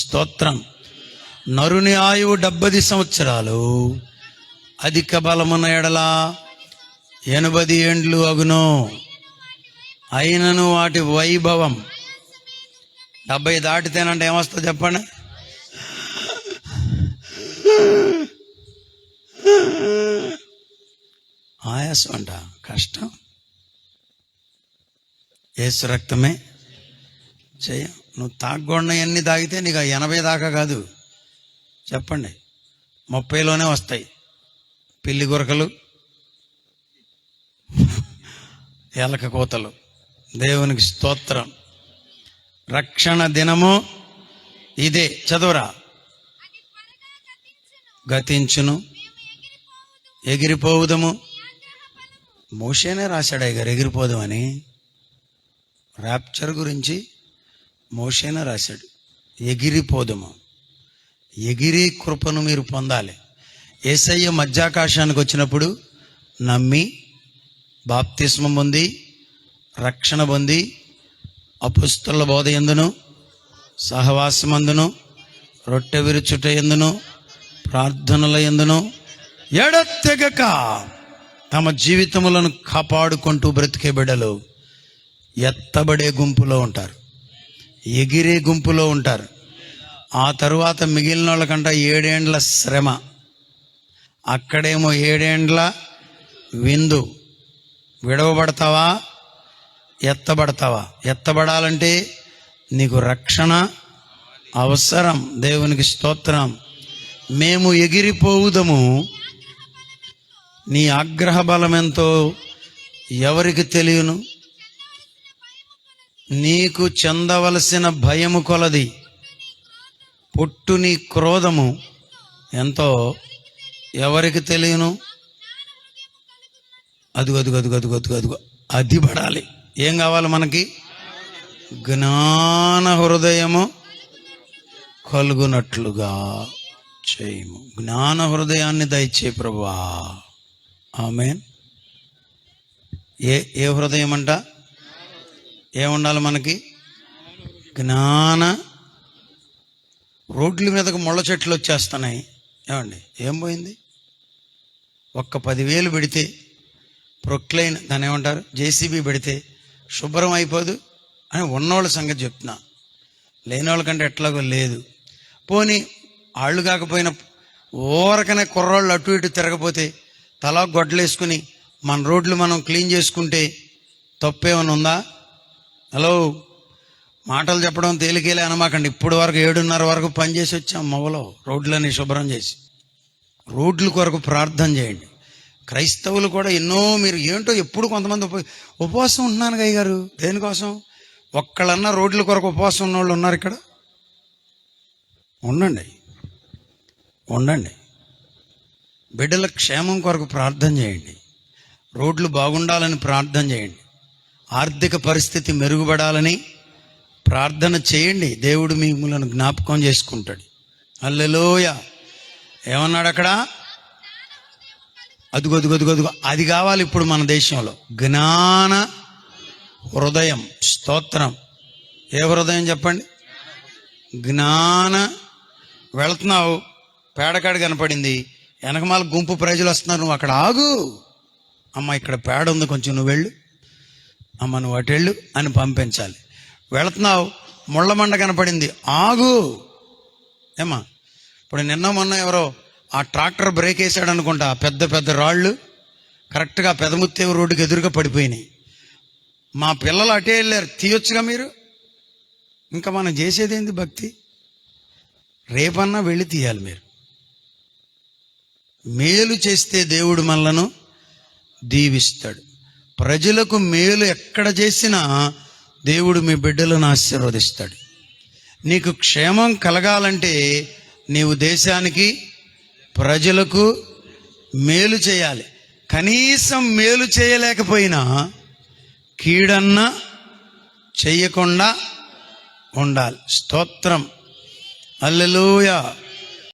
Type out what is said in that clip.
స్తోత్రం. నరుని ఆయువు 70 సంవత్సరాలు, అధిక బలమున్న ఎడల 80 ఏండ్లు అగును. అయినను వాటి వైభవం 70 దాటితేనంటే ఏమొస్తుంది చెప్పండి? ఆయాసం అంట, కష్టం. యేసు రక్తమే చెయ్య. నువ్వు తాగకూడని అన్ని తాగితే నీకు 80 దాకా కాదు చెప్పండి, 30లోనే వస్తాయి. పిల్లి గురకలు, ఎలక కోతలు. దేవునికి స్తోత్రం. రక్షణ దినము ఇదే. చదువురా. గతించును, ఎగిరిపోవుదము. మోషేనే రాశాడు అయ్యారు ఎగిరిపోదామని. ర్యాప్చర్ గురించి మోషేనే రాశాడు, ఎగిరిపోదము. ఎగిరి కృపను మీరు పొందాలి. యేసయ్య మధ్యాకాశానికి వచ్చినప్పుడు నమ్మి బాప్తిస్మం పొంది రక్షణ పొంది అపుస్తల బోధ యందును సహవాసమందును రొట్టె విరుచుట యందును ప్రార్థనల యందును ఎడతెగక తమ జీవితములను కాపాడుకుంటూ బ్రతికే బిడ్డలు ఎత్తబడే గుంపులో ఉంటారు, ఎగిరే గుంపులో ఉంటారు. ఆ తరువాత మిగిలిన వాళ్ళకంట 7 ఏండ్ల శ్రమ, అక్కడేమో 7 ఏండ్ల విందు. విడవబడతావా, ఎత్తబడతావా? ఎత్తబడాలంటే నీకు రక్షణ అవసరం. దేవునికి స్తోత్రం. మేము ఎగిరిపోవుదము, నీ ఆగ్రహ బలం ఎంతో ఎవరికి తెలియను. నీకు చెందవలసిన భయము కొలది, పుట్టు నీ క్రోధము ఎంతో ఎవరికి తెలియను. అదుగో అది పడాలి. ఏం కావాలి మనకి? జ్ఞాన హృదయము కలుగునట్లుగా చేయము. జ్ఞాన హృదయాన్ని దయచే ప్రభువా. ఆమేన్. ఏ హృదయం అంట? ఏముండాలి మనకి? జ్ఞాన. రోడ్ల మీదకు ముళ్ళ చెట్లు వచ్చేస్తున్నాయి ఏమండి, ఏం పోయింది? ఒక్క 10,000 పెడితే ప్రొక్లైన్, దాన్ని ఏమంటారు, జేసీబీ పెడితే శుభ్రం అయిపోదు అని ఉన్నోళ్ళ సంగతి చెప్తున్నా. లేని వాళ్ళకంటే ఎట్లాగో లేదు. పోనీ ఆళ్ళు కాకపోయినా ఊరకనే కుర్రోళ్ళు అటు ఇటు తిరగపోతే తలా గొడ్డలేసుకుని మన రోడ్లు మనం క్లీన్ చేసుకుంటే తప్పేమైనా ఉందా? హలో, మాటలు చెప్పడం తేలికేలే అనమాకండి. ఇప్పుడు వరకు 7:30 వరకు పనిచేసి వచ్చాం మొవలో, రోడ్లన్నీ శుభ్రం చేసి. రోడ్ల కొరకు ప్రార్థన చేయండి. క్రైస్తవులు కూడా ఎన్నో, మీరు ఏంటో ఎప్పుడు కొంతమంది ఉపవాసం ఉంటున్నాను గయ్య గారు. దేనికోసం? ఒక్కళ్ళన్నా రోడ్ల కొరకు ఉపవాసం ఉన్న వాళ్ళు ఉన్నారు ఇక్కడ? ఉండండి. బిడ్డల క్షేమం కొరకు ప్రార్థన చేయండి. రోడ్లు బాగుండాలని ప్రార్థన చేయండి. ఆర్థిక పరిస్థితి మెరుగుపడాలని ప్రార్థన చేయండి. దేవుడు మిమ్మల్ని జ్ఞాపకం చేసుకుంటాడు. హల్లెలూయా. ఏమన్నాడు అక్కడ? అదుగో అది కావాలి ఇప్పుడు మన దేశంలో. జ్ఞాన హృదయం. స్తోత్రం. ఏ హృదయం చెప్పండి? జ్ఞాన. వెళుతున్నావు, పేడకాడు కనపడింది, వెనకమాల గుంపు ప్రజలు వస్తున్నారు, నువ్వు అక్కడ ఆగు. అమ్మ ఇక్కడ పేడ ఉంది, కొంచెం నువ్వు వెళ్ళు, అమ్మ నువ్వు అటు వెళ్ళు అని పంపించాలి. వెళుతున్నావు, ముళ్ళమండ కనపడింది, ఆగు. ఏమా ఇప్పుడు నిన్న మొన్న ఎవరో ఆ ట్రాక్టర్ బ్రేక్ వేసాడు అనుకుంటా, పెద్ద రాళ్ళు కరెక్ట్గా పెదముత్తేవు రోడ్డుకి ఎదురుగా పడిపోయినాయి. మా పిల్లలు అటే వెళ్ళారు, తీయొచ్చుగా మీరు. ఇంకా మనం చేసేది ఏంది? భక్తి. రేపన్నా వెళ్ళి తీయాలి మీరు. మేలు చేస్తే దేవుడు మనలను దీవిస్తాడు. ప్రజలకు మేలు ఎక్కడ చేసినా దేవుడు మీ బిడ్డలను ఆశీర్వదిస్తాడు. నీకు క్షేమం కలగాలంటే నీవు దేశానికి, ప్రజలకు మేలు చేయాలి. కనీసం మేలు చేయలేకపోయినా కీడన్నా చెయ్యకుండా ఉండాలి. స్తోత్రం. హల్లెలూయా.